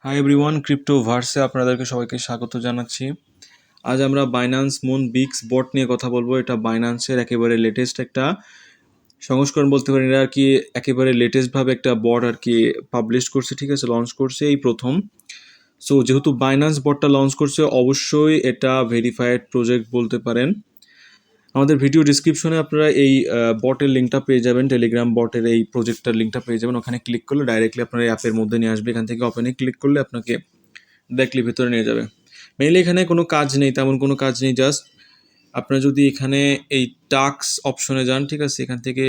Hi everyone, ক্রিপ্টোভার্সে আপনাদেরকে সবাইকে স্বাগত জানাচ্ছি। আজ আমরা বাইন্যান্স মুন বিক্স বট নিয়ে কথা বলবো। এটা বাইন্যান্সের একেবারে লেটেস্ট একটা সংস্করণ বলতে পারেন। এরা আর কি একেবারে লেটেস্টভাবে একটা বট আর কি পাবলিশ করছে, ঠিক আছে, লঞ্চ করছে এই প্রথম। সো যেহেতু বাইন্যান্স বটটা লঞ্চ করছে, অবশ্যই এটা ভেরিফাইড প্রজেক্ট বলতে পারেন। আমাদের ভিডিও ডিসক্রিপশনে আপনারা এই বটের লিঙ্কটা পেয়ে যাবেন, টেলিগ্রাম বটের এই প্রজেক্টটার লিঙ্কটা পেয়ে যাবেন। ওখানে ক্লিক করলে ডাইরেক্টলি আপনার এই অ্যাপের মধ্যে নিয়ে আসবে। এখান থেকে ওপেনে ক্লিক করলে আপনাকে ডাইরেক্টলি ভেতরে নিয়ে যাবে। মেইনলি এখানে কোনো কাজ নেই, তেমন কোনো কাজ নেই। জাস্ট আপনারা যদি এখানে এই টাস্ক অপশনে যান, ঠিক আছে, এখান থেকে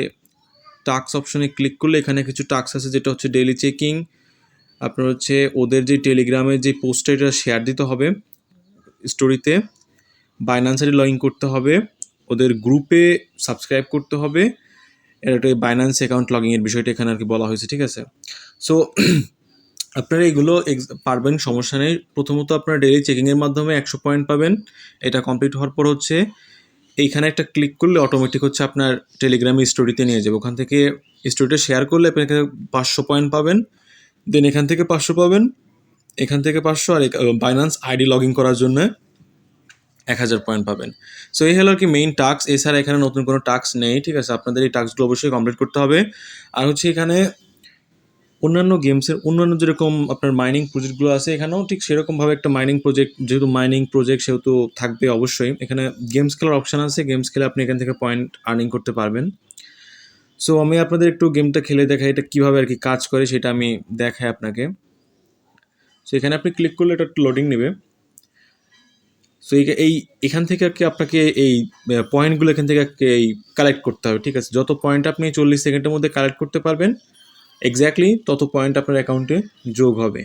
টাস্ক অপশনে ক্লিক করলে এখানে কিছু টাস্ক আছে, যেটা হচ্ছে ডেইলি চেকিং। আপনার হচ্ছে ওদের যে টেলিগ্রামের যে পোস্টটা, এটা শেয়ার দিতে হবে স্টোরিতে, বাইন্যান্সে লগ ইন করতে হবে, ওদের গ্রুপে সাবস্ক্রাইব করতে হবে। এটা বাইন্যান্স অ্যাকাউন্ট লগইং এর বিষয়টা এখানে আর কি বলা হয়েছে, ঠিক আছে। সো আপনারা এগুলো পারবেন, সমস্যা নেই। প্রথমত আপনারা ডেইলি চেকিংয়ের মাধ্যমে 100 পয়েন্ট পাবেন। এটা কমপ্লিট হওয়ার পর হচ্ছে এইখানে একটা ক্লিক করলে অটোমেটিক হচ্ছে আপনার টেলিগ্রামে স্টোরিতে নিয়ে যাবে। ওখান থেকে স্টোরিটা শেয়ার করলে আপনি এখানে 500 পয়েন্ট পাবেন। দেন এখান থেকে 500 পাবেন, এখান থেকে 500, আর বাইন্যান্স আইডি লগ ইন করার জন্য 1000 পয়েন্ট পাবেন। সো এই হলো আর কি মেইন টাস্ক। এছাড়া এখানে নতুন কোনো টাস্ক নেই, ঠিক আছে। আপনাদের এই টাস্কগুলো অবশ্যই কমপ্লিট করতে হবে। আর হচ্ছে এখানে অন্যান্য গেমসের অন্যান্য যেরকম আপনার মাইনিং প্রজেক্টগুলো আছে, এখানেও ঠিক সেরকমভাবে একটা মাইনিং প্রজেক্ট, যেহেতু মাইনিং প্রজেক্ট সেহেতু থাকবে অবশ্যই। এখানে গেমস খেলার অপশান আছে, গেমস খেলে আপনি এখান থেকে পয়েন্ট আর্নিং করতে পারবেন। সো আমি আপনাদের একটু গেমটা খেলে দেখাই, এটা কীভাবে আর কি কাজ করে সেটা আমি দেখাই আপনাকে। সো এখানে আপনি ক্লিক করলে এটা একটু লোডিং নেবে। সো এখান থেকে আর কি আপনাকে এই পয়েন্টগুলো এখান থেকে এই কালেক্ট করতে হবে, ঠিক আছে। যত পয়েন্ট আপনি 40 সেকেন্ডের মধ্যে কালেক্ট করতে পারবেন এক্স্যাক্টলি, তত পয়েন্ট আপনার অ্যাকাউন্টে যোগ হবে।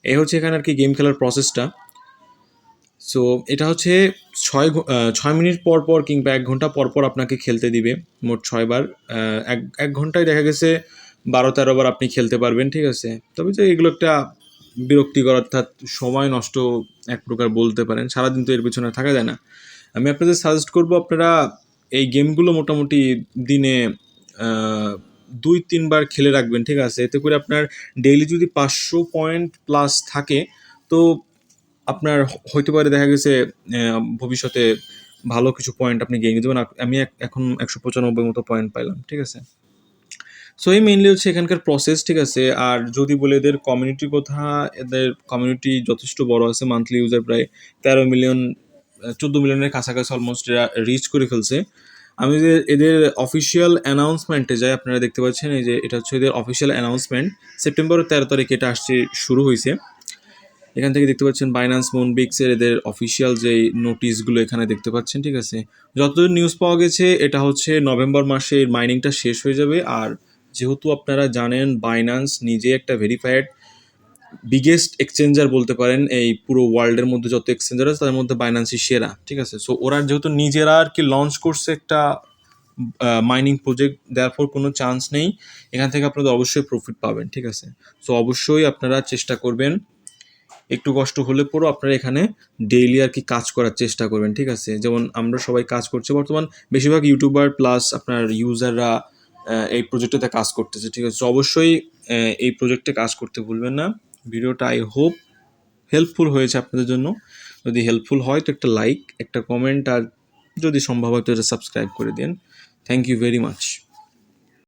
এই হচ্ছে এখানে আর কি গেম খেলার প্রসেসটা। সো এটা হচ্ছে 6 মিনিট পর পর কিংবা 1 ঘন্টা পর পর আপনাকে খেলতে দিবে। মোট 6 বার। এক ঘন্টায় দেখা গেছে 12-13 বার আপনি খেলতে পারবেন, ঠিক আছে। তবে যে এগুলো একটা বিরক্তিকর, অর্থাৎ সময় নষ্ট এক প্রকার বলতে পারেন। সারাদিন তো এর পেছনে থাকা যায় না। আমি আপনাদের সাজেস্ট করবো আপনারা এই গেমগুলো মোটামুটি দিনে 2-3 বার খেলে রাখবেন, ঠিক আছে। এতে করে আপনার ডেইলি যদি 500 পয়েন্ট প্লাস থাকে, তো আপনার হইতে পারে দেখা গেছে ভবিষ্যতে ভালো কিছু পয়েন্ট আপনি গেইন দেবেন। আমি এখন 195 মতো পয়েন্ট পাইলাম, ঠিক আছে। সো এই মেইনলি হচ্ছে এখানকার প্রসেস, ঠিক আছে। আর যদি বলে এদের কমিউনিটির কথা, এদের কমিউনিটি যথেষ্ট বড় আছে। মান্থলি ইউজার প্রায় 13 মিলিয়ন, 14 মিলিয়নের কাছাকাছি অলমোস্ট এরা রিচ করে ফেলছে। আমি যে এদের অফিসিয়াল অ্যানাউন্সমেন্টে যাই, আপনারা দেখতে পাচ্ছেন এই যে এটা হচ্ছে এদের অফিসিয়াল অ্যানাউন্সমেন্ট। সেপ্টেম্বরের 13 তারিখে এটা আসছে, শুরু হয়েছে। এখান থেকে দেখতে পাচ্ছেন বাইন্যান্স মুনবিক্সের এদের অফিসিয়াল যেই নোটিশগুলো এখানে দেখতে পাচ্ছেন, ঠিক আছে। যতদূর নিউজ পাওয়া গেছে, এটা হচ্ছে নভেম্বর মাসে এর মাইনিংটা শেষ হয়ে যাবে। আর যেহেতু আপনারা জানেন বাইন্যান্স নিজে একটা ভেরিফাইড বিগেস্ট এক্সচেঞ্জার বলতে পারেন, এই পুরো ওয়ার্ল্ডের মধ্যে যত এক্সচেঞ্জার আছে তার মধ্যে বাইন্যান্সই সেরা, ঠিক আছে। সো ওরা যেহেতু নিজেরা আর কি লঞ্চ করছে একটা মাইনিং প্রজেক্ট, দেয়ারফর কোনো চান্স নেই এখান থেকে আপনাদের অবশ্যই প্রফিট পাবেন, ঠিক আছে। সো অবশ্যই আপনারা চেষ্টা করবেন, একটু কষ্ট হলে পরও আপনারা এখানে ডেইলি আর কি কাজ করার চেষ্টা করবেন, ঠিক আছে। যেমন আমরা সবাই কাজ করছি বর্তমান, বেশিরভাগ ইউটিউবার প্লাস আপনার ইউজাররা এই প্রজেক্টটাতে কাজ করতেছে, ঠিক আছে। অবশ্যই এই প্রজেক্টে কাজ করতে ভুলবেন না। ভিডিওটা আই হোপ হেল্পফুল হয়েছে আপনাদের জন্য। যদি হেল্পফুল হয় তো একটা লাইক, একটা কমেন্ট, আর যদি সম্ভব হয় তো এটা সাবস্ক্রাইব করে দিন। Thank you very much.